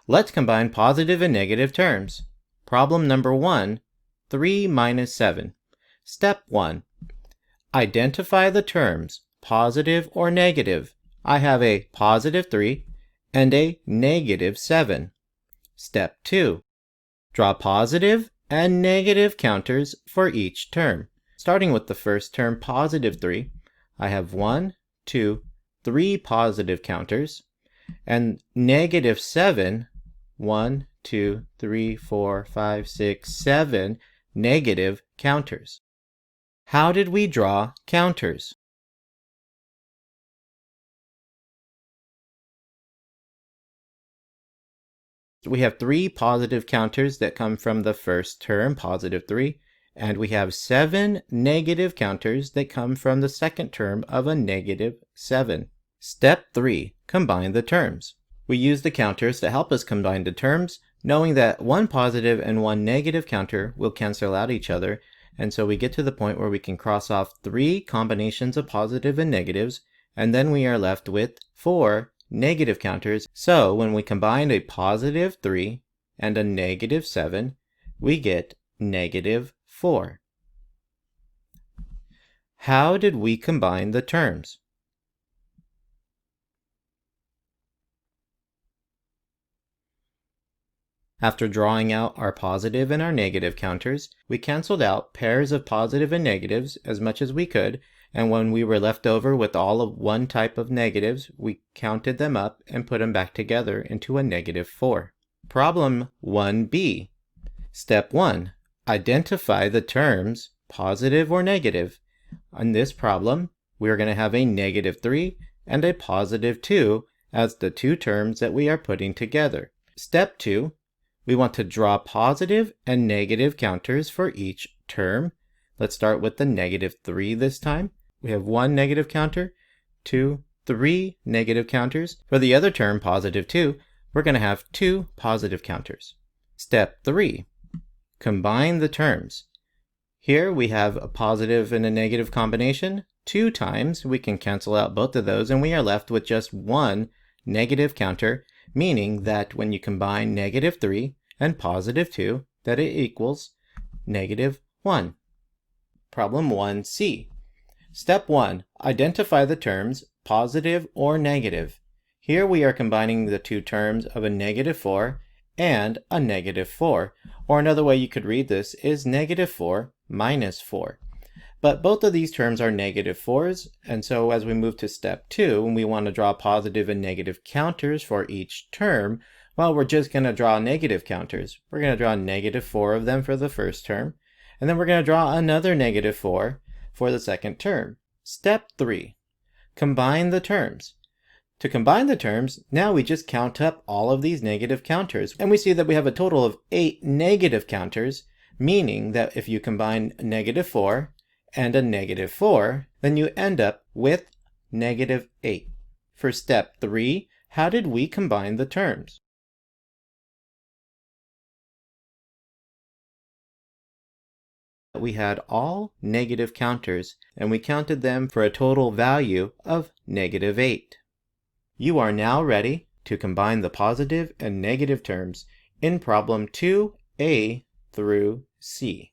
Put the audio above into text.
Let's combine positive and negative terms. Problem number 1, 3 minus 7. Step 1. Identify the terms, positive or negative. I have a positive 3 and a negative 7. Step 2. Draw positive and negative counters for each term. Starting with the first term, positive 3, I have 1, 2, 3 positive counters, and negative 7, 1, 2, 3, 4, 5, 6, 7 negative counters. How did we draw counters? We have 3 positive counters that come from the first term, positive 3, and we have 7 negative counters that come from the second term of a negative 7. Step 3. Combine the terms. We use the counters to help us combine the terms, knowing that one positive and one negative counter will cancel out each other, and so we get to the point where we can cross off 3 combinations of positive and negatives, and then we are left with 4 negative counters. So when we combine a positive 3 and a negative 7, we get negative 4. How did we combine the terms? After drawing out our positive and our negative counters, we canceled out pairs of positive and negatives as much as we could, and when we were left over with all of one type of negatives, we counted them up and put them back together into a negative 4. Problem 1b. Step 1. Identify the terms, positive or negative. On this problem, we're going to have a negative 3 and a positive 2 as the two terms that we are putting together. Step 2. We want to draw positive and negative counters for each term. Let's start with the negative 3 this time. We have 1 negative counter, 2, 3 negative counters. For the other term, positive 2, we're going to have 2 positive counters. Step 3. Combine the terms. Here we have a positive and a negative combination. 2 times we can cancel out both of those and we are left with just 1 negative counter, meaning that when you combine negative 3 and positive 2, that it equals negative 1. Problem 1c. Step 1. Identify the terms, positive or negative. Here we are combining the two terms of a negative 4 and a negative 4, or another way you could read this is negative 4 minus 4. But both of these terms are negative 4s, and so as we move to step 2, and we want to draw positive and negative counters for each term, well, we're just going to draw negative counters. We're going to draw negative 4 of them for the first term, and then we're going to draw another negative 4 for the second term. Step 3. Combine the terms. To combine the terms, now we just count up all of these negative counters, and we see that we have a total of 8 negative counters, meaning that if you combine negative 4 and a negative 4, then you end up with negative 8. For step 3, how did we combine the terms? We had all negative counters, and we counted them for a total value of negative 8. You are now ready to combine the positive and negative terms in problem 2a through c.